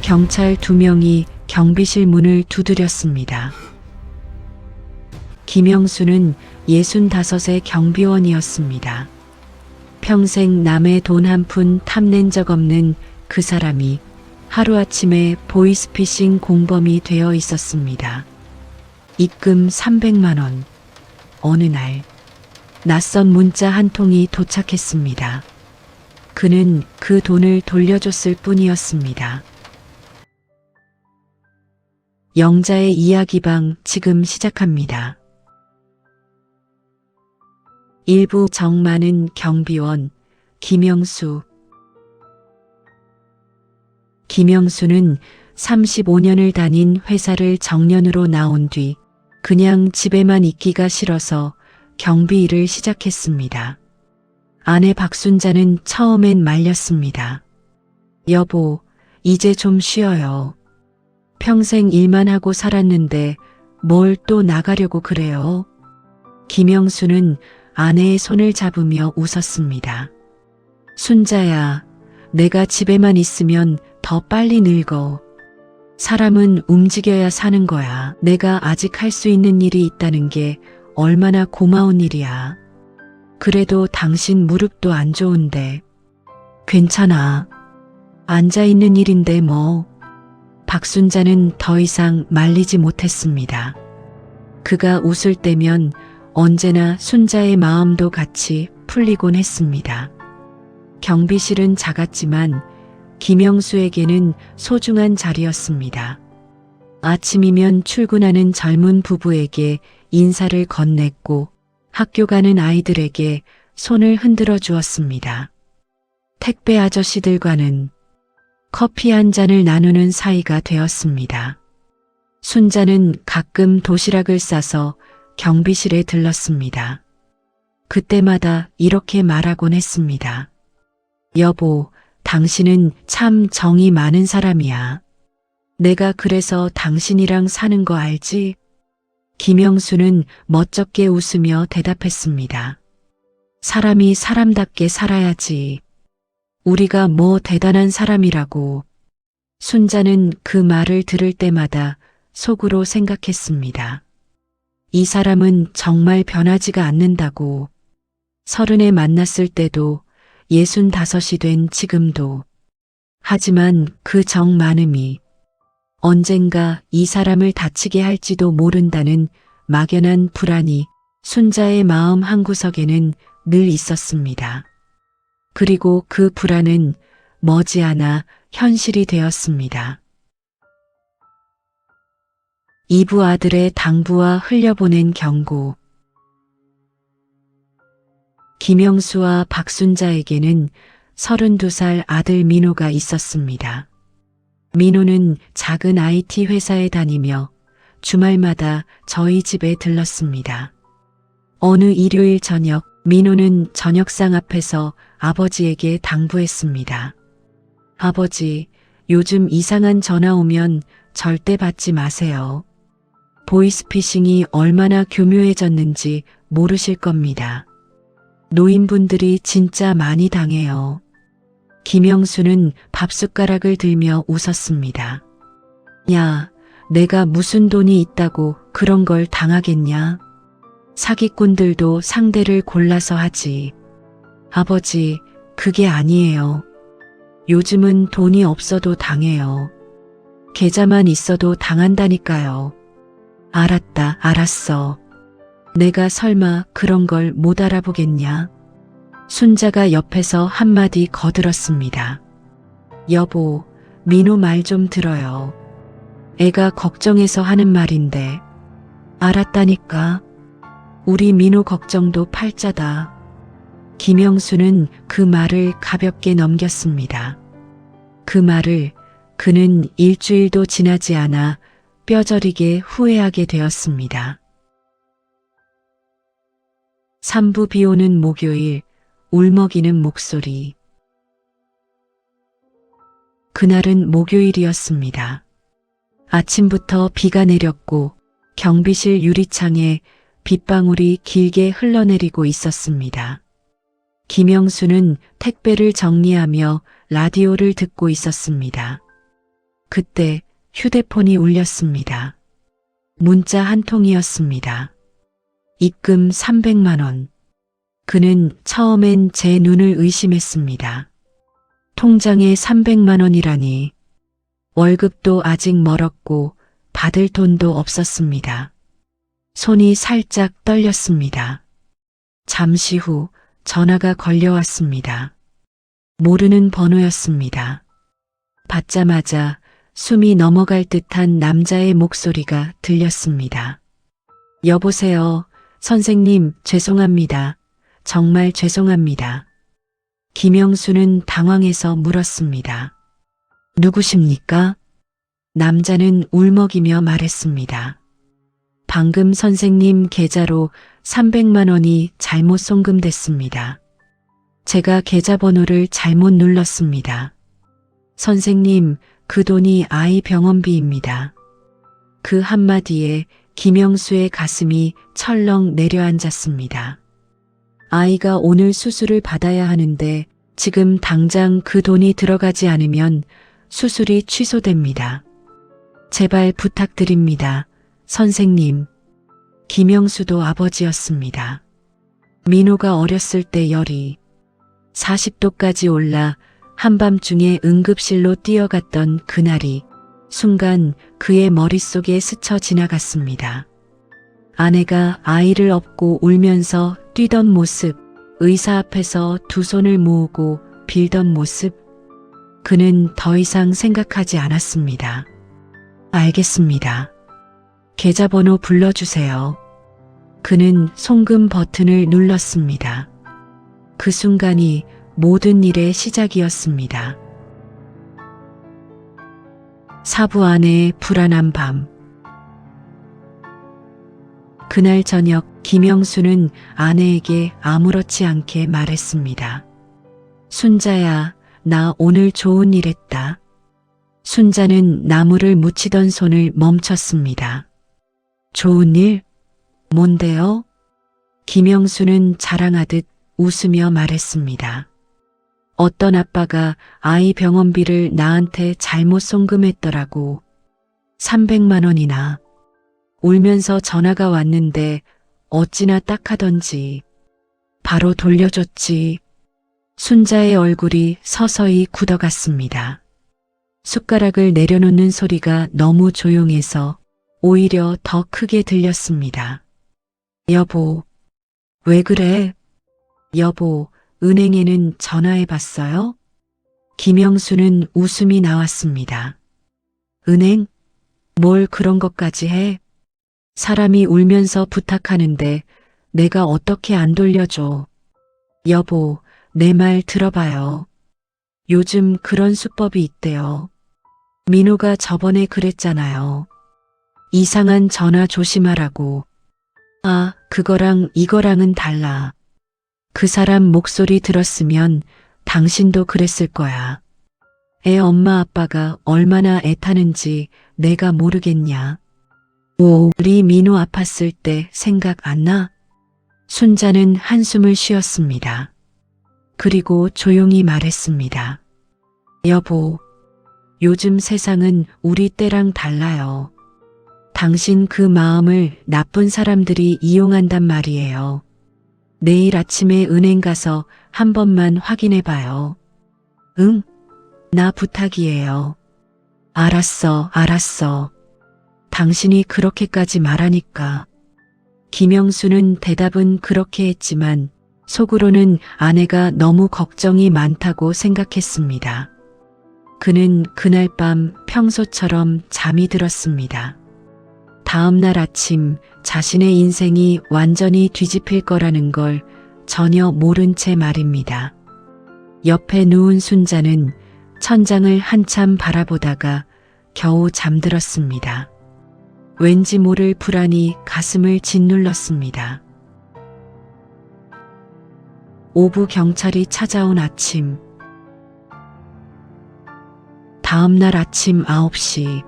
경찰 2명이 경비실 문을 두드렸습니다. 김영수는 65의 경비원이었습니다. 평생 남의 돈 한 푼 탐낸 적 없는 그 사람이 하루아침에 보이스피싱 공범이 되어 있었습니다. 입금 300만 원. 어느 날 낯선 문자 한 통이 도착했습니다. 그는 그 돈을 돌려줬을 뿐이었습니다. 영자의 이야기방 지금 시작합니다. 일부 정 많은 경비원 김영수. 김영수는 35년을 다닌 회사를 정년으로 나온 뒤 그냥 집에만 있기가 싫어서 경비 일을 시작했습니다. 아내 박순자는 처음엔 말렸습니다. 여보, 이제 좀 쉬어요. 평생 일만 하고 살았는데 뭘 또 나가려고 그래요? 김영수는 아내의 손을 잡으며 웃었습니다. 순자야, 내가 집에만 있으면 더 빨리 늙어. 사람은 움직여야 사는 거야. 내가 아직 할 수 있는 일이 있다는 게 얼마나 고마운 일이야. 그래도 당신 무릎도 안 좋은데. 괜찮아. 앉아있는 일인데 뭐. 박순자는 더 이상 말리지 못했습니다. 그가 웃을 때면 언제나 순자의 마음도 같이 풀리곤 했습니다. 경비실은 작았지만 김영수에게는 소중한 자리였습니다. 아침이면 출근하는 젊은 부부에게 인사를 건넸고 학교 가는 아이들에게 손을 흔들어 주었습니다. 택배 아저씨들과는 커피 한 잔을 나누는 사이가 되었습니다. 순자는 가끔 도시락을 싸서 경비실에 들렀습니다. 그때마다 이렇게 말하곤 했습니다. 여보, 당신은 참 정이 많은 사람이야. 내가 그래서 당신이랑 사는 거 알지? 김영수는 멋쩍게 웃으며 대답했습니다. 사람이 사람답게 살아야지. 우리가 뭐 대단한 사람이라고. 순자는 그 말을 들을 때마다 속으로 생각했습니다. 이 사람은 정말 변하지가 않는다고. 30에 만났을 때도 65이 된 지금도. 하지만 그 정 많음이 언젠가 이 사람을 다치게 할지도 모른다는 막연한 불안이 순자의 마음 한구석에는 늘 있었습니다. 그리고 그 불안은 머지않아 현실이 되었습니다. 이부 아들의 당부와 흘려보낸 경고. 김영수와 박순자에게는 32살 아들 민호가 있었습니다. 민호는 작은 IT 회사에 다니며 주말마다 저희 집에 들렀습니다. 어느 일요일 저녁, 민호는 저녁상 앞에서 아버지에게 당부했습니다. 아버지, 요즘 이상한 전화 오면 절대 받지 마세요. 보이스피싱이 얼마나 교묘해졌는지 모르실 겁니다. 노인분들이 진짜 많이 당해요. 김영수는 밥숟가락을 들며 웃었습니다. 야, 내가 무슨 돈이 있다고 그런 걸 당하겠냐? 사기꾼들도 상대를 골라서 하지. 아버지, 그게 아니에요. 요즘은 돈이 없어도 당해요. 계좌만 있어도 당한다니까요. 알았다, 알았어. 내가 설마 그런 걸 못 알아보겠냐? 순자가 옆에서 한마디 거들었습니다. 여보, 민호 말 좀 들어요. 애가 걱정해서 하는 말인데. 알았다니까. 우리 민호 걱정도 팔자다. 김영수는 그 말을 가볍게 넘겼습니다. 그 말을 그는 일주일도 지나지 않아 뼈저리게 후회하게 되었습니다. 3부 비 오는 목요일, 울먹이는 목소리. 그날은 목요일이었습니다. 아침부터 비가 내렸고 경비실 유리창에 빗방울이 길게 흘러내리고 있었습니다. 김영수는 택배를 정리하며 라디오를 듣고 있었습니다. 그때 휴대폰이 울렸습니다. 문자 한 통이었습니다. 입금 300만 원. 그는 처음엔 제 눈을 의심했습니다. 통장에 300만 원이라니. 월급도 아직 멀었고 받을 돈도 없었습니다. 손이 살짝 떨렸습니다. 잠시 후 전화가 걸려왔습니다. 모르는 번호였습니다. 받자마자 숨이 넘어갈 듯한 남자의 목소리가 들렸습니다. 여보세요. 선생님, 죄송합니다. 정말 죄송합니다. 김영수는 당황해서 물었습니다. 누구십니까? 남자는 울먹이며 말했습니다. 방금 선생님 계좌로 300만 원이 잘못 송금됐습니다. 제가 계좌번호를 잘못 눌렀습니다. 선생님, 그 돈이 아이 병원비입니다. 그 한마디에 김영수의 가슴이 철렁 내려앉았습니다. 아이가 오늘 수술을 받아야 하는데 지금 당장 그 돈이 들어가지 않으면 수술이 취소됩니다. 제발 부탁드립니다. 선생님. 김영수도 아버지였습니다. 민호가 어렸을 때 열이 40도까지 올라 한밤중에 응급실로 뛰어갔던 그날이 순간 그의 머릿속에 스쳐 지나갔습니다. 아내가 아이를 업고 울면서 뛰던 모습, 의사 앞에서 두 손을 모으고 빌던 모습, 그는 더 이상 생각하지 않았습니다. 알겠습니다. 계좌번호 불러주세요. 그는 송금 버튼을 눌렀습니다. 그 순간이 모든 일의 시작이었습니다. 사부 아내의 불안한 밤. 그날 저녁 김영수는 아내에게 아무렇지 않게 말했습니다. 순자야, 나 오늘 좋은 일 했다. 순자는 나무를 묻히던 손을 멈췄습니다. 좋은 일? 뭔데요? 김영수는 자랑하듯 웃으며 말했습니다. 어떤 아빠가 아이 병원비를 나한테 잘못 송금했더라고. 300만 원이나. 울면서 전화가 왔는데 어찌나 딱하던지. 바로 돌려줬지. 순자의 얼굴이 서서히 굳어갔습니다. 숟가락을 내려놓는 소리가 너무 조용해서 오히려 더 크게 들렸습니다. 여보, 왜 그래? 여보, 은행에는 전화해봤어요? 김영수는 웃음이 나왔습니다. 은행? 뭘 그런 것까지 해? 사람이 울면서 부탁하는데 내가 어떻게 안 돌려줘? 여보, 내 말 들어봐요. 요즘 그런 수법이 있대요. 민호가 저번에 그랬잖아요. 이상한 전화 조심하라고. 아, 그거랑 이거랑은 달라. 그 사람 목소리 들었으면 당신도 그랬을 거야. 애 엄마 아빠가 얼마나 애타는지 내가 모르겠냐. 우리 민호 아팠을 때 생각 안 나? 순자는 한숨을 쉬었습니다. 그리고 조용히 말했습니다. 여보, 요즘 세상은 우리 때랑 달라요. 당신 그 마음을 나쁜 사람들이 이용한단 말이에요. 내일 아침에 은행 가서 한 번만 확인해 봐요. 응? 나 부탁이에요. 알았어, 알았어. 당신이 그렇게까지 말하니까. 김영수는 대답은 그렇게 했지만 속으로는 아내가 너무 걱정이 많다고 생각했습니다. 그는 그날 밤 평소처럼 잠이 들었습니다. 다음 날 아침 자신의 인생이 완전히 뒤집힐 거라는 걸 전혀 모른 채 말입니다. 옆에 누운 순자는 천장을 한참 바라보다가 겨우 잠들었습니다. 왠지 모를 불안이 가슴을 짓눌렀습니다. 오부 경찰이 찾아온 아침. 다음 날 아침 9시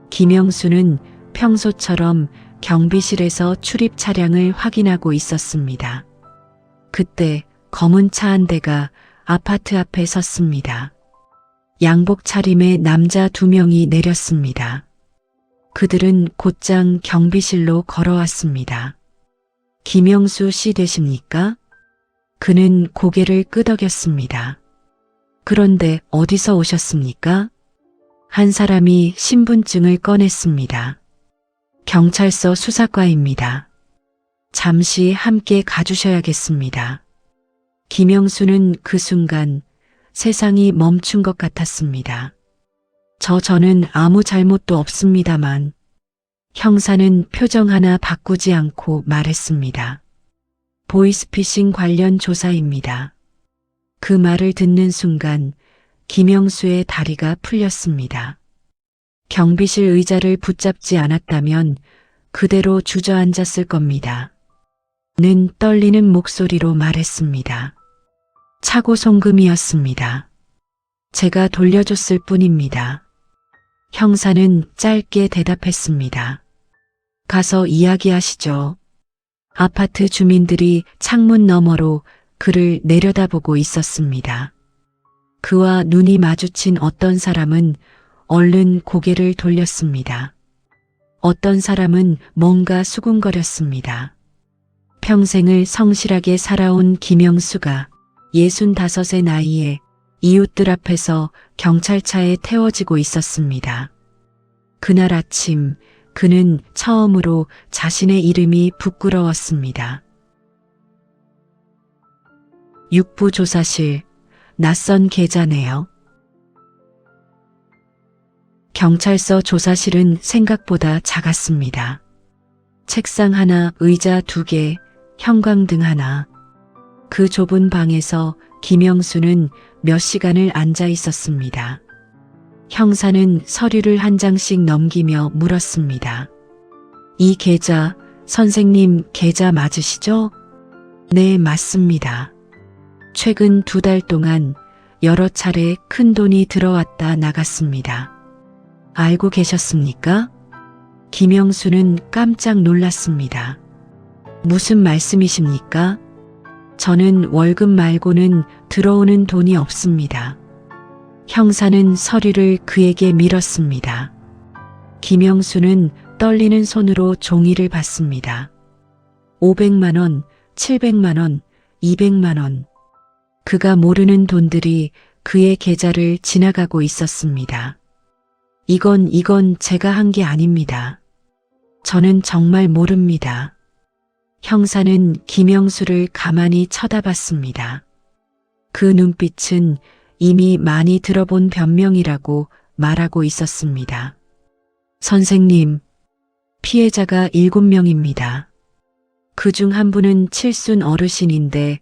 김영수는 평소처럼 경비실에서 출입 차량을 확인하고 있었습니다. 그때 검은 차 한 대가 아파트 앞에 섰습니다. 양복 차림의 남자 2명이 내렸습니다. 그들은 곧장 경비실로 걸어왔습니다. 김영수 씨 되십니까? 그는 고개를 끄덕였습니다. 그런데 어디서 오셨습니까? 한 사람이 신분증을 꺼냈습니다. 경찰서 수사과입니다. 잠시 함께 가주셔야겠습니다. 김영수는 그 순간 세상이 멈춘 것 같았습니다. 저는 아무 잘못도 없습니다만. 형사는 표정 하나 바꾸지 않고 말했습니다. 보이스피싱 관련 조사입니다. 그 말을 듣는 순간 김영수의 다리가 풀렸습니다. 경비실 의자를 붙잡지 않았다면 그대로 주저앉았을 겁니다. 는 떨리는 목소리로 말했습니다. 차고 송금이었습니다. 제가 돌려줬을 뿐입니다. 형사는 짧게 대답했습니다. 가서 이야기하시죠. 아파트 주민들이 창문 너머로 그를 내려다보고 있었습니다. 그와 눈이 마주친 어떤 사람은 얼른 고개를 돌렸습니다. 어떤 사람은 뭔가 수군거렸습니다. 평생을 성실하게 살아온 김영수가 65의 나이에 이웃들 앞에서 경찰차에 태워지고 있었습니다. 그날 아침 그는 처음으로 자신의 이름이 부끄러웠습니다. 육부조사실, 낯선 계자네요. 경찰서 조사실은 생각보다 작았습니다. 책상 하나, 의자 2개, 형광등 하나. 그 좁은 방에서 김영수는 몇 시간을 앉아 있었습니다. 형사는 서류를 한 장씩 넘기며 물었습니다. 이 계좌, 선생님 계좌 맞으시죠? 네, 맞습니다. 최근 2달 동안 여러 차례 큰 돈이 들어왔다 나갔습니다. 알고 계셨습니까? 김영수는 깜짝 놀랐습니다. 무슨 말씀이십니까? 저는 월급 말고는 들어오는 돈이 없습니다. 형사는 서류를 그에게 밀었습니다. 김영수는 떨리는 손으로 종이를 받습니다. 500만 원, 700만 원, 200만 원. 그가 모르는 돈들이 그의 계좌를 지나가고 있었습니다. 이건 제가 한 게 아닙니다. 저는 정말 모릅니다. 형사는 김영수를 가만히 쳐다봤습니다. 그 눈빛은 이미 많이 들어본 변명이라고 말하고 있었습니다. 선생님, 피해자가 7명입니다. 그중 한 분은 칠순 어르신인데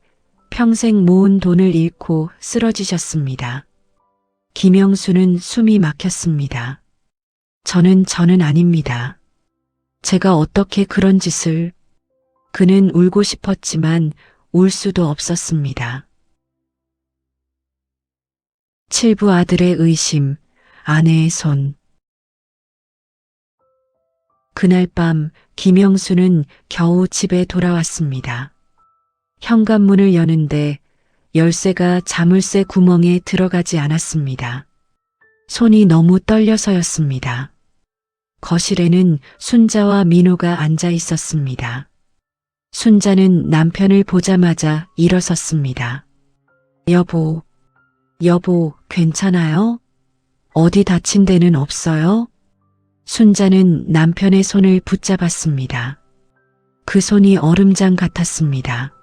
평생 모은 돈을 잃고 쓰러지셨습니다. 김영수는 숨이 막혔습니다. 저는 아닙니다. 제가 어떻게 그런 짓을... 그는 울고 싶었지만 울 수도 없었습니다. 7부 아들의 의심, 아내의 손. 그날 밤 김영수는 겨우 집에 돌아왔습니다. 현관문을 여는데 열쇠가 자물쇠 구멍에 들어가지 않았습니다. 손이 너무 떨려서였습니다. 거실에는 순자와 민호가 앉아 있었습니다. 순자는 남편을 보자마자 일어섰습니다. 여보, 괜찮아요? 어디 다친 데는 없어요? 순자는 남편의 손을 붙잡았습니다. 그 손이 얼음장 같았습니다.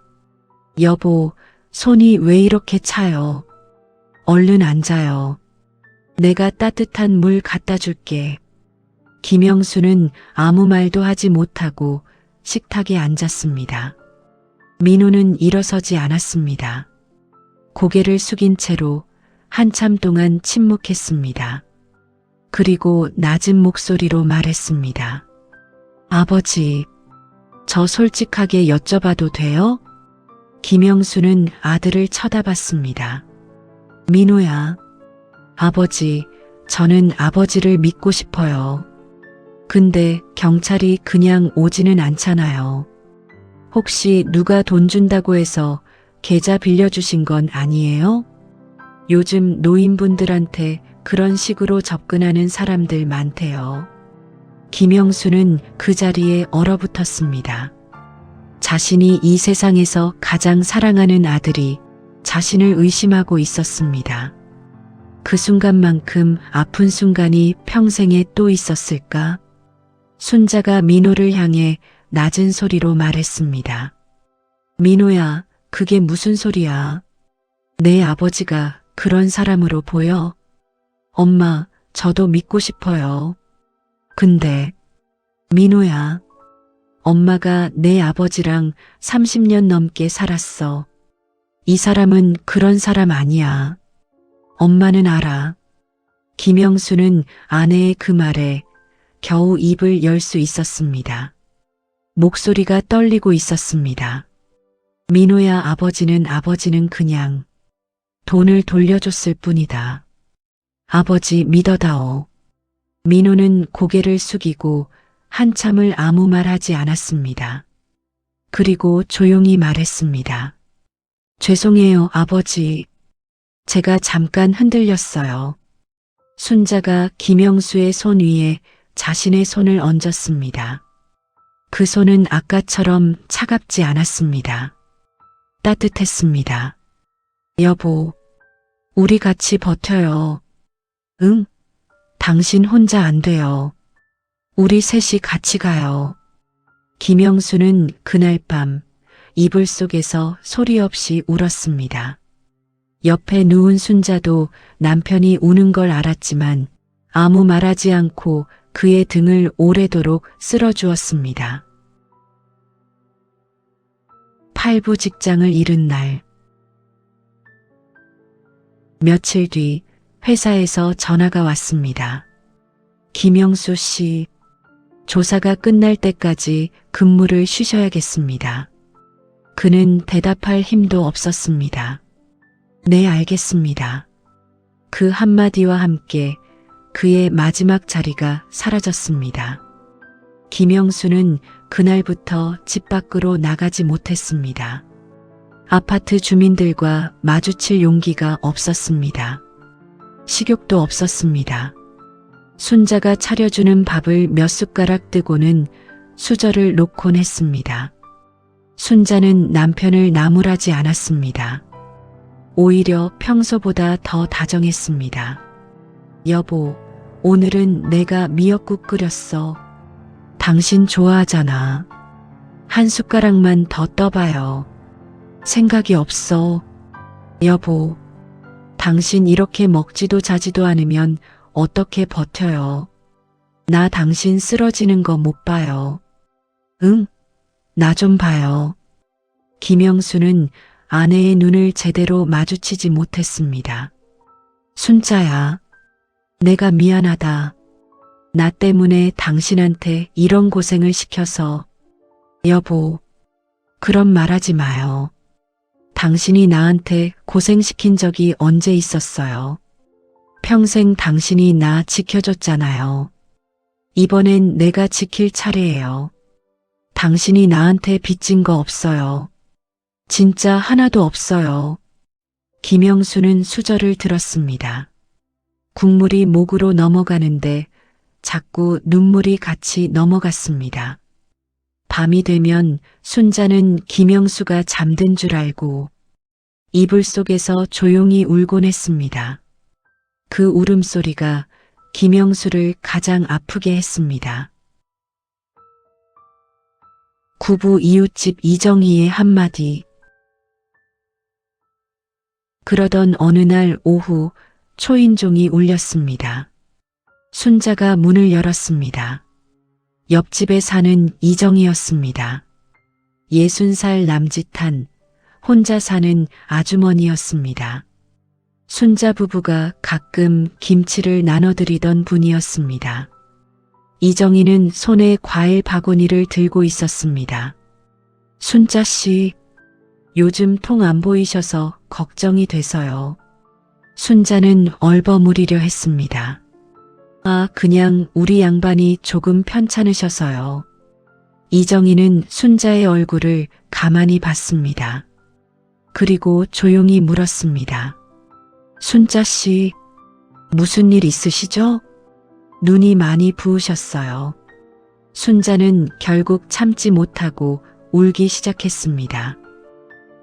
여보, 손이 왜 이렇게 차요? 얼른 앉아요. 내가 따뜻한 물 갖다 줄게. 김영수는 아무 말도 하지 못하고 식탁에 앉았습니다. 민호는 일어서지 않았습니다. 고개를 숙인 채로 한참 동안 침묵했습니다. 그리고 낮은 목소리로 말했습니다. 아버지, 저 솔직하게 여쭤봐도 돼요? 김영수는 아들을 쳐다봤습니다. 민호야, 아버지, 저는 아버지를 믿고 싶어요. 근데 경찰이 그냥 오지는 않잖아요. 혹시 누가 돈 준다고 해서 계좌 빌려주신 건 아니에요? 요즘 노인분들한테 그런 식으로 접근하는 사람들 많대요. 김영수는 그 자리에 얼어붙었습니다. 자신이 이 세상에서 가장 사랑하는 아들이 자신을 의심하고 있었습니다. 그 순간만큼 아픈 순간이 평생에 또 있었을까? 순자가 민호를 향해 낮은 소리로 말했습니다. 민호야, 그게 무슨 소리야? 내 아버지가 그런 사람으로 보여? 엄마, 저도 믿고 싶어요. 근데, 민호야, 엄마가 내 아버지랑 30년 넘게 살았어. 이 사람은 그런 사람 아니야. 엄마는 알아. 김영수는 아내의 그 말에 겨우 입을 열 수 있었습니다. 목소리가 떨리고 있었습니다. 민호야, 아버지는 그냥 돈을 돌려줬을 뿐이다. 아버지 믿어다오. 민호는 고개를 숙이고 한참을 아무 말 하지 않았습니다. 그리고 조용히 말했습니다. 죄송해요, 아버지. 제가 잠깐 흔들렸어요. 순자가 김영수의 손 위에 자신의 손을 얹었습니다. 그 손은 아까처럼 차갑지 않았습니다. 따뜻했습니다. 여보, 우리 같이 버텨요. 응? 당신 혼자 안 돼요. 우리 셋이 같이 가요. 김영수는 그날 밤 이불 속에서 소리 없이 울었습니다. 옆에 누운 순자도 남편이 우는 걸 알았지만 아무 말하지 않고 그의 등을 오래도록 쓸어주었습니다. 8부 직장을 잃은 날. 며칠 뒤 회사에서 전화가 왔습니다. 김영수 씨, 조사가 끝날 때까지 근무를 쉬셔야겠습니다. 그는 대답할 힘도 없었습니다. 네, 알겠습니다. 그 한마디와 함께 그의 마지막 자리가 사라졌습니다. 김영수는 그날부터 집 밖으로 나가지 못했습니다. 아파트 주민들과 마주칠 용기가 없었습니다. 식욕도 없었습니다. 순자가 차려주는 밥을 몇 숟가락 뜨고는 수저를 놓곤 했습니다. 순자는 남편을 나무라지 않았습니다. 오히려 평소보다 더 다정했습니다. 여보, 오늘은 내가 미역국 끓였어. 당신 좋아하잖아. 한 숟가락만 더 떠봐요. 생각이 없어. 여보, 당신 이렇게 먹지도 자지도 않으면 어떻게 버텨요? 나 당신 쓰러지는 거 못 봐요. 응? 나 좀 봐요. 김영수는 아내의 눈을 제대로 마주치지 못했습니다. 순자야, 내가 미안하다. 나 때문에 당신한테 이런 고생을 시켜서. 여보, 그런 말 하지 마요. 당신이 나한테 고생시킨 적이 언제 있었어요? 평생 당신이 나 지켜줬잖아요. 이번엔 내가 지킬 차례예요. 당신이 나한테 빚진 거 없어요. 진짜 하나도 없어요. 김영수는 수저를 들었습니다. 국물이 목으로 넘어가는데 자꾸 눈물이 같이 넘어갔습니다. 밤이 되면 순자는 김영수가 잠든 줄 알고 이불 속에서 조용히 울곤 했습니다. 그 울음소리가 김영수를 가장 아프게 했습니다. 구부 이웃집 이정희의 한마디. 그러던 어느 날 오후 초인종이 울렸습니다. 순자가 문을 열었습니다. 옆집에 사는 이정희였습니다. 60살 남짓한 혼자 사는 아주머니였습니다. 순자 부부가 가끔 김치를 나눠드리던 분이었습니다. 이정희는 손에 과일 바구니를 들고 있었습니다. 순자 씨, 요즘 통 안 보이셔서 걱정이 돼서요. 순자는 얼버무리려 했습니다. 아, 그냥 우리 양반이 조금 편찮으셔서요. 이정희는 순자의 얼굴을 가만히 봤습니다. 그리고 조용히 물었습니다. 순자 씨, 무슨 일 있으시죠? 눈이 많이 부으셨어요. 순자는 결국 참지 못하고 울기 시작했습니다.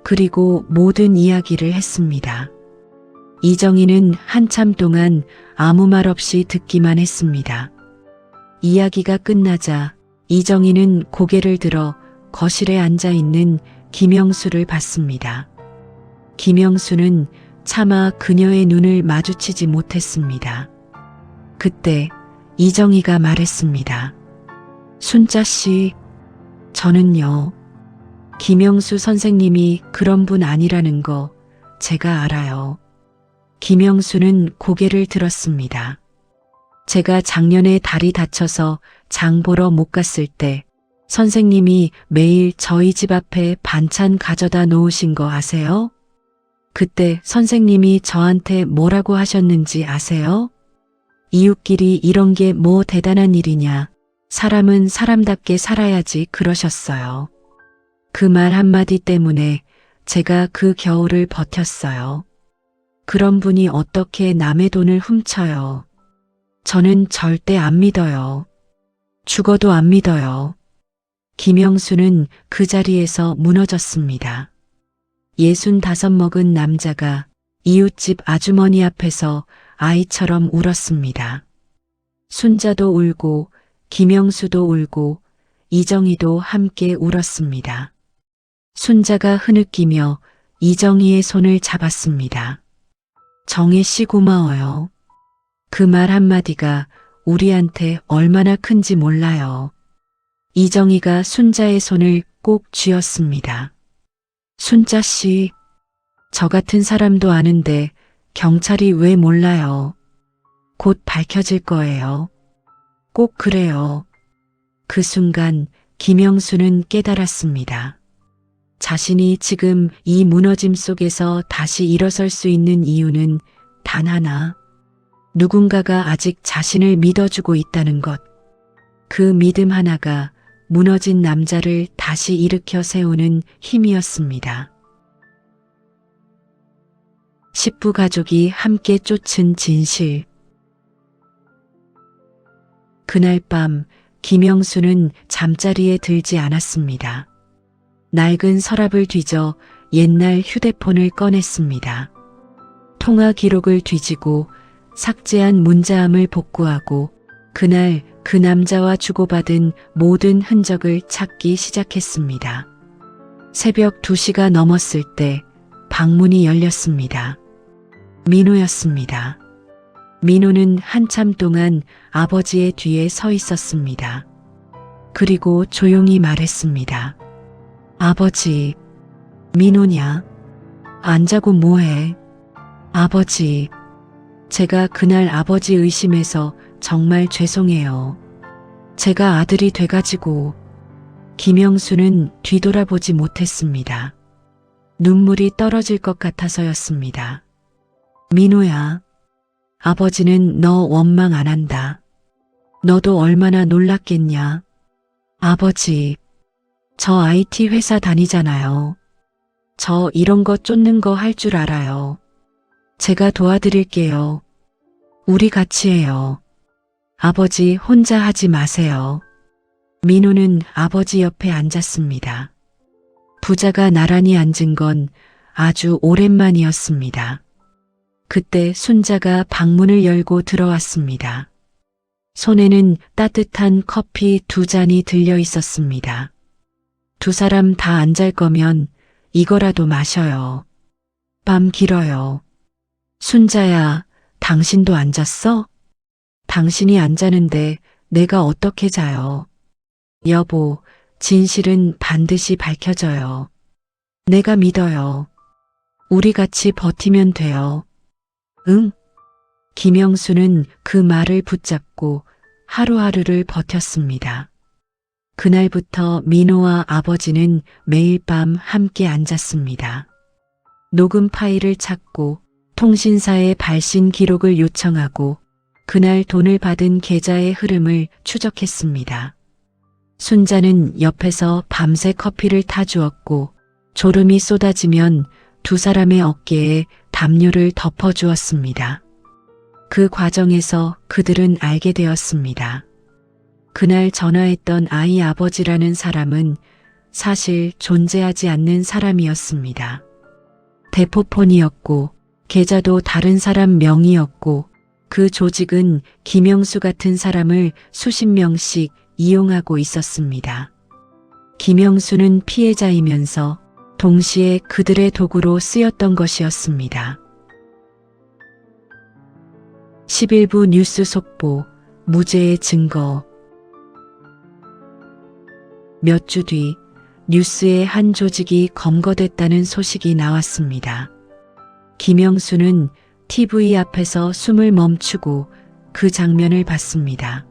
그리고 모든 이야기를 했습니다. 이정희는 한참 동안 아무 말 없이 듣기만 했습니다. 이야기가 끝나자 이정희는 고개를 들어 거실에 앉아 있는 김영수를 봤습니다. 김영수는 차마 그녀의 눈을 마주치지 못했습니다. 그때 이정희가 말했습니다. 순자 씨, 저는요, 김영수 선생님이 그런 분 아니라는 거 제가 알아요. 김영수는 고개를 들었습니다. 제가 작년에 다리 다쳐서 장 보러 못 갔을 때 선생님이 매일 저희 집 앞에 반찬 가져다 놓으신 거 아세요? 그때 선생님이 저한테 뭐라고 하셨는지 아세요? 이웃끼리 이런 게 뭐 대단한 일이냐. 사람은 사람답게 살아야지 그러셨어요. 그 말 한마디 때문에 제가 그 겨울을 버텼어요. 그런 분이 어떻게 남의 돈을 훔쳐요. 저는 절대 안 믿어요. 죽어도 안 믿어요. 김영수는 그 자리에서 무너졌습니다. 65 먹은 남자가 이웃집 아주머니 앞에서 아이처럼 울었습니다. 순자도 울고 김영수도 울고 이정희도 함께 울었습니다. 순자가 흐느끼며 이정희의 손을 잡았습니다. 정혜 씨 고마워요. 그 말 한마디가 우리한테 얼마나 큰지 몰라요. 이정희가 순자의 손을 꼭 쥐었습니다. 순자 씨, 저 같은 사람도 아는데 경찰이 왜 몰라요? 곧 밝혀질 거예요. 꼭 그래요. 그 순간 김영수는 깨달았습니다. 자신이 지금 이 무너짐 속에서 다시 일어설 수 있는 이유는 단 하나. 누군가가 아직 자신을 믿어주고 있다는 것. 그 믿음 하나가 무너진 남자를 다시 일으켜 세우는 힘이었습니다. 십부 가족이 함께 쫓은 진실. 그날 밤 김영수는 잠자리에 들지 않았습니다. 낡은 서랍을 뒤져 옛날 휴대폰을 꺼냈습니다. 통화 기록을 뒤지고 삭제한 문자함을 복구하고 그날 그 남자와 주고받은 모든 흔적을 찾기 시작했습니다. 새벽 2시가 넘었을 때 방문이 열렸습니다. 민호였습니다. 민호는 한참 동안 아버지의 뒤에 서 있었습니다. 그리고 조용히 말했습니다. 아버지, 민호냐? 안 자고 뭐해? 아버지, 제가 그날 아버지 의심해서 정말 죄송해요. 제가 아들이 돼가지고. 김영수는 뒤돌아보지 못했습니다. 눈물이 떨어질 것 같아서였습니다. 민호야, 아버지는 너 원망 안 한다. 너도 얼마나 놀랐겠냐. 아버지, 저 IT 회사 다니잖아요. 저 이런 거 쫓는 거 할 줄 알아요. 제가 도와드릴게요. 우리 같이 해요. 아버지 혼자 하지 마세요. 민호는 아버지 옆에 앉았습니다. 부자가 나란히 앉은 건 아주 오랜만이었습니다. 그때 순자가 방문을 열고 들어왔습니다. 손에는 따뜻한 커피 2잔이 들려 있었습니다. 두 사람 다 안 잘 거면 이거라도 마셔요. 밤 길어요. 순자야, 당신도 안 잤어? 당신이 안 자는데 내가 어떻게 자요? 여보, 진실은 반드시 밝혀져요. 내가 믿어요. 우리 같이 버티면 돼요. 응? 김영수는 그 말을 붙잡고 하루하루를 버텼습니다. 그날부터 민호와 아버지는 매일 밤 함께 앉았습니다. 녹음 파일을 찾고 통신사에 발신 기록을 요청하고 그날 돈을 받은 계좌의 흐름을 추적했습니다. 순자는 옆에서 밤새 커피를 타주었고 졸음이 쏟아지면 두 사람의 어깨에 담요를 덮어주었습니다. 그 과정에서 그들은 알게 되었습니다. 그날 전화했던 아이 아버지라는 사람은 사실 존재하지 않는 사람이었습니다. 대포폰이었고 계좌도 다른 사람 명의였고 그 조직은 김영수 같은 사람을 수십 명씩 이용하고 있었습니다. 김영수는 피해자이면서 동시에 그들의 도구로 쓰였던 것이었습니다. 11부 뉴스 속보, 무죄의 증거. 몇 주 뒤 뉴스에 한 조직이 검거됐다는 소식이 나왔습니다. 김영수는 TV 앞에서 숨을 멈추고 그 장면을 봤습니다.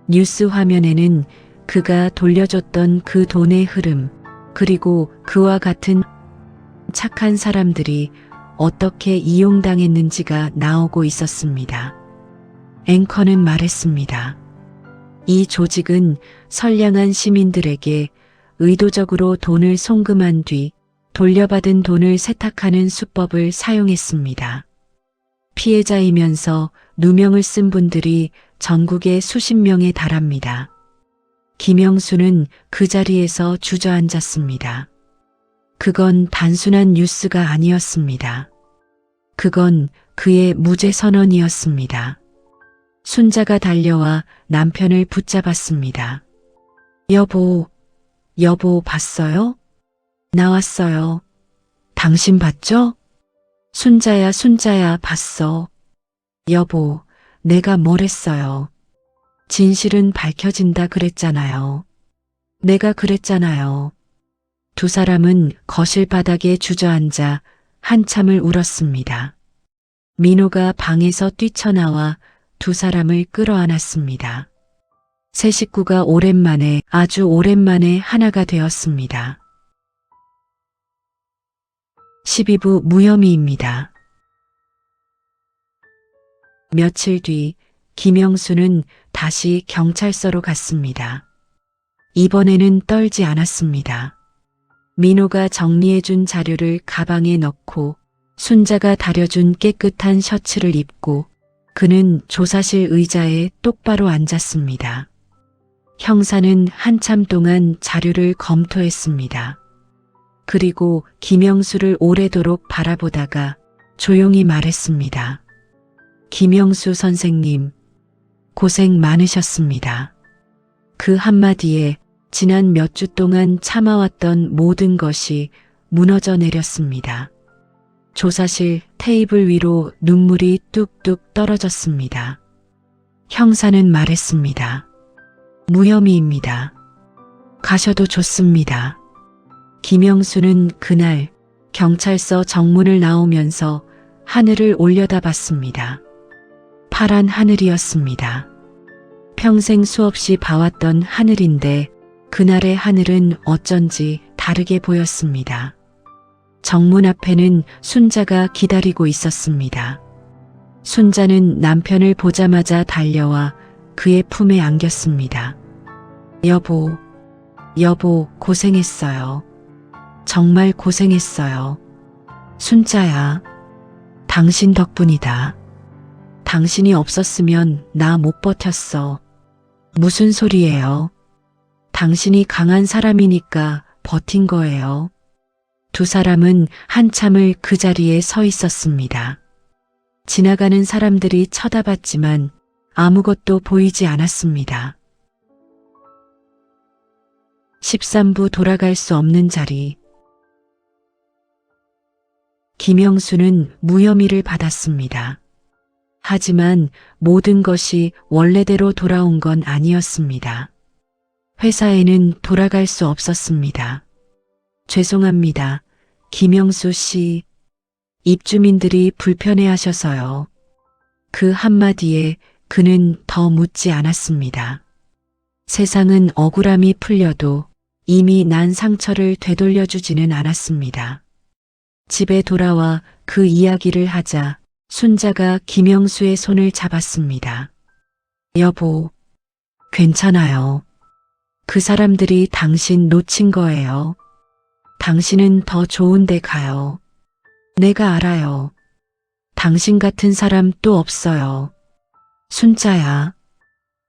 뉴스 화면에는 그가 돌려줬던 그 돈의 흐름, 그리고 그와 같은 착한 사람들이 어떻게 이용당했는지가 나오고 있었습니다. 앵커는 말했습니다. 이 조직은 선량한 시민들에게 의도적으로 돈을 송금한 뒤 돌려받은 돈을 세탁하는 수법을 사용했습니다. 피해자이면서 누명을 쓴 분들이 전국에 수십 명에 달합니다. 김영수는 그 자리에서 주저앉았습니다. 그건 단순한 뉴스가 아니었습니다. 그건 그의 무죄 선언이었습니다. 순자가 달려와 남편을 붙잡았습니다. 여보 봤어요? 나왔어요. 당신 봤죠? 순자야 봤어. 여보, 내가 뭘 했어요? 진실은 밝혀진다 그랬잖아요. 내가 그랬잖아요. 두 사람은 거실 바닥에 주저앉아 한참을 울었습니다. 민호가 방에서 뛰쳐나와 두 사람을 끌어안았습니다. 세 식구가 오랜만에, 아주 오랜만에 하나가 되었습니다. 12부 무혐의입니다. 며칠 뒤 김영수는 다시 경찰서로 갔습니다. 이번에는 떨지 않았습니다. 민호가 정리해준 자료를 가방에 넣고 순자가 다려준 깨끗한 셔츠를 입고 그는 조사실 의자에 똑바로 앉았습니다. 형사는 한참 동안 자료를 검토했습니다. 그리고 김영수를 오래도록 바라보다가 조용히 말했습니다. 김영수 선생님, 고생 많으셨습니다. 그 한마디에 지난 몇 주 동안 참아왔던 모든 것이 무너져 내렸습니다. 조사실 테이블 위로 눈물이 뚝뚝 떨어졌습니다. 형사는 말했습니다. 무혐의입니다. 가셔도 좋습니다. 김영수는 그날 경찰서 정문을 나오면서 하늘을 올려다봤습니다. 파란 하늘이었습니다. 평생 수없이 봐왔던 하늘인데 그날의 하늘은 어쩐지 다르게 보였습니다. 정문 앞에는 순자가 기다리고 있었습니다. 순자는 남편을 보자마자 달려와 그의 품에 안겼습니다. 여보, 고생했어요. 정말 고생했어요. 순자야, 당신 덕분이다. 당신이 없었으면 나 못 버텼어. 무슨 소리예요? 당신이 강한 사람이니까 버틴 거예요. 두 사람은 한참을 그 자리에 서 있었습니다. 지나가는 사람들이 쳐다봤지만 아무것도 보이지 않았습니다. 13부 돌아갈 수 없는 자리. 김영수는 무혐의를 받았습니다. 하지만 모든 것이 원래대로 돌아온 건 아니었습니다. 회사에는 돌아갈 수 없었습니다. 죄송합니다. 김영수 씨. 입주민들이 불편해하셔서요. 그 한마디에 그는 더 묻지 않았습니다. 세상은 억울함이 풀려도 이미 난 상처를 되돌려주지는 않았습니다. 집에 돌아와 그 이야기를 하자 순자가 김영수의 손을 잡았습니다. 여보, 괜찮아요. 그 사람들이 당신 놓친 거예요. 당신은 더 좋은 데 가요. 내가 알아요. 당신 같은 사람 또 없어요. 순자야.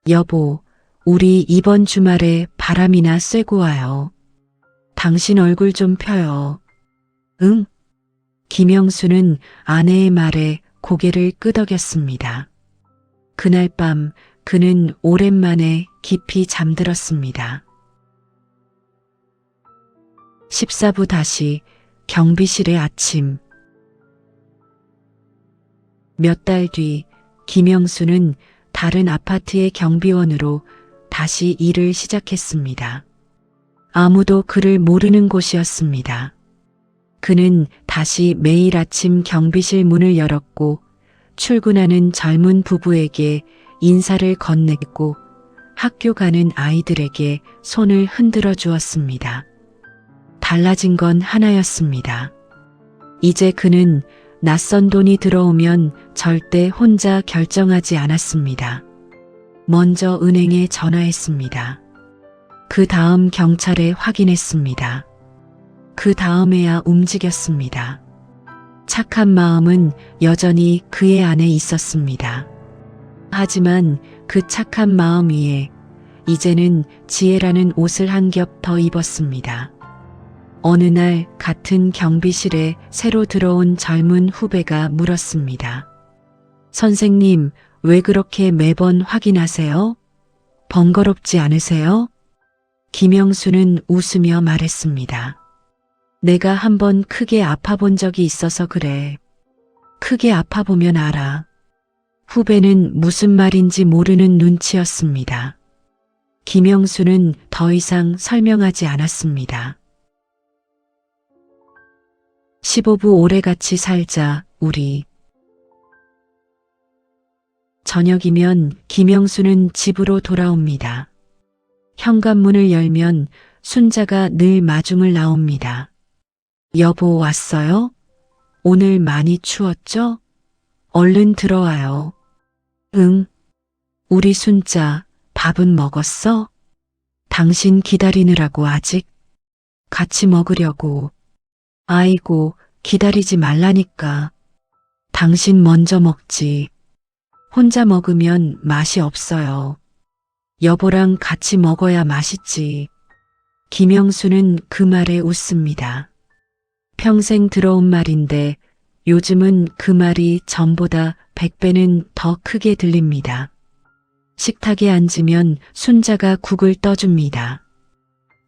여보, 우리 이번 주말에 바람이나 쐬고 와요. 당신 얼굴 좀 펴요. 응? 김영수는 아내의 말에 고개를 끄덕였습니다. 그날 밤 그는 오랜만에 깊이 잠들었습니다. 14부 다시 경비실의 아침. 몇 달 뒤 김영수는 다른 아파트의 경비원으로 다시 일을 시작했습니다. 아무도 그를 모르는 곳이었습니다. 그는 다시 매일 아침 경비실 문을 열었고 출근하는 젊은 부부에게 인사를 건넸고 학교 가는 아이들에게 손을 흔들어 주었습니다. 달라진 건 하나였습니다. 이제 그는 낯선 돈이 들어오면 절대 혼자 결정하지 않았습니다. 먼저 은행에 전화했습니다. 그 다음 경찰에 확인했습니다. 그 다음에야 움직였습니다. 착한 마음은 여전히 그의 안에 있었습니다. 하지만 그 착한 마음 위에 이제는 지혜라는 옷을 한 겹 더 입었습니다. 어느 날 같은 경비실에 새로 들어온 젊은 후배가 물었습니다. 선생님, 왜 그렇게 매번 확인하세요? 번거롭지 않으세요? 김영수는 웃으며 말했습니다. 내가 한번 크게 아파본 적이 있어서 그래. 크게 아파보면 알아. 후배는 무슨 말인지 모르는 눈치였습니다. 김영수는 더 이상 설명하지 않았습니다. 15부 오래같이 살자, 우리. 저녁이면 김영수는 집으로 돌아옵니다. 현관문을 열면 순자가 늘 마중을 나옵니다. 여보 왔어요? 오늘 많이 추웠죠? 얼른 들어와요. 응. 우리 순자, 밥은 먹었어? 당신 기다리느라고 아직? 같이 먹으려고. 아이고, 기다리지 말라니까. 당신 먼저 먹지. 혼자 먹으면 맛이 없어요. 여보랑 같이 먹어야 맛있지. 김영수는 그 말에 웃습니다. 평생 들어온 말인데 요즘은 그 말이 전보다 100배는 더 크게 들립니다. 식탁에 앉으면 순자가 국을 떠줍니다.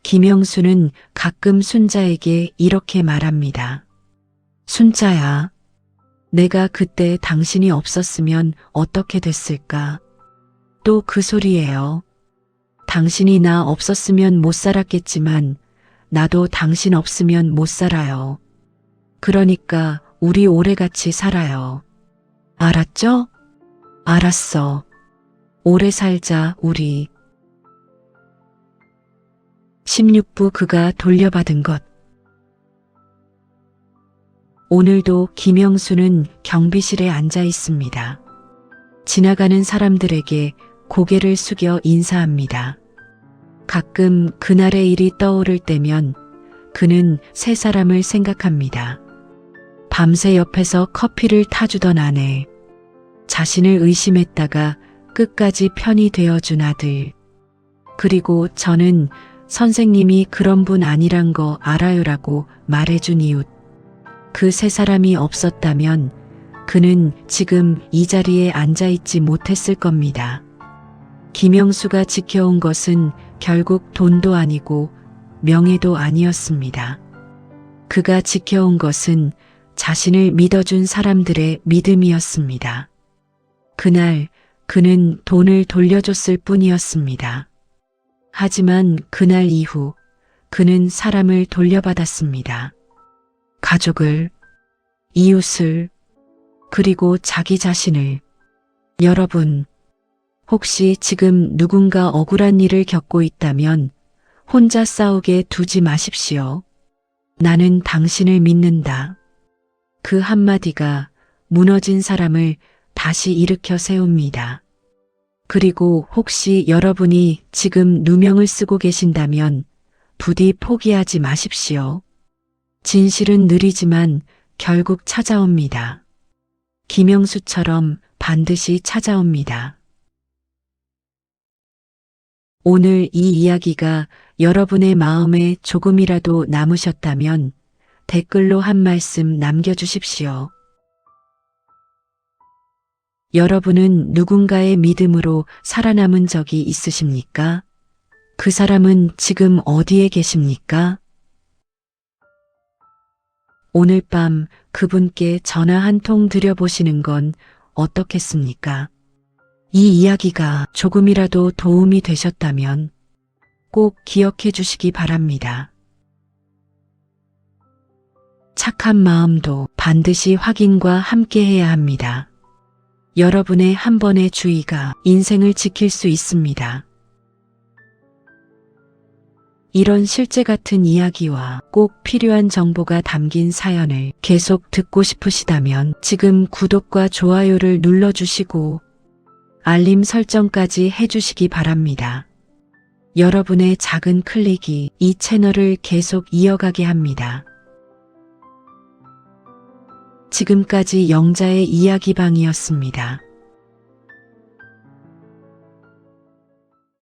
김영수는 가끔 순자에게 이렇게 말합니다. 순자야, 내가 그때 당신이 없었으면 어떻게 됐을까? 또 그 소리예요. 당신이 나 없었으면 못 살았겠지만 나도 당신 없으면 못 살아요. 그러니까 우리 오래같이 살아요. 알았죠? 알았어. 오래 살자, 우리. 16부 그가 돌려받은 것. 오늘도 김영수는 경비실에 앉아 있습니다. 지나가는 사람들에게 고개를 숙여 인사합니다. 가끔 그날의 일이 떠오를 때면 그는 세 사람을 생각합니다. 밤새 옆에서 커피를 타주던 아내, 자신을 의심했다가 끝까지 편이 되어준 아들, 그리고 저는 선생님이 그런 분 아니란 거 알아요라고 말해준 이웃. 그 세 사람이 없었다면 그는 지금 이 자리에 앉아있지 못했을 겁니다. 김영수가 지켜온 것은 결국 돈도 아니고 명예도 아니었습니다. 그가 지켜온 것은 자신을 믿어준 사람들의 믿음이었습니다. 그날 그는 돈을 돌려줬을 뿐이었습니다. 하지만 그날 이후 그는 사람을 돌려받았습니다. 가족을, 이웃을, 그리고 자기 자신을. 여러분, 혹시 지금 누군가 억울한 일을 겪고 있다면 혼자 싸우게 두지 마십시오. 나는 당신을 믿는다. 그 한마디가 무너진 사람을 다시 일으켜 세웁니다. 그리고 혹시 여러분이 지금 누명을 쓰고 계신다면 부디 포기하지 마십시오. 진실은 느리지만 결국 찾아옵니다. 김영수처럼 반드시 찾아옵니다. 오늘 이 이야기가 여러분의 마음에 조금이라도 남으셨다면 댓글로 한 말씀 남겨주십시오. 여러분은 누군가의 믿음으로 살아남은 적이 있으십니까? 그 사람은 지금 어디에 계십니까? 오늘 밤 그분께 전화 한 통 드려보시는 건 어떻겠습니까? 이 이야기가 조금이라도 도움이 되셨다면 꼭 기억해 주시기 바랍니다. 착한 마음도 반드시 확인과 함께 해야 합니다. 여러분의 한 번의 주의가 인생을 지킬 수 있습니다. 이런 실제 같은 이야기와 꼭 필요한 정보가 담긴 사연을 계속 듣고 싶으시다면 지금 구독과 좋아요를 눌러주시고 알림 설정까지 해주시기 바랍니다. 여러분의 작은 클릭이 이 채널을 계속 이어가게 합니다. 지금까지 영자의 이야기방이었습니다.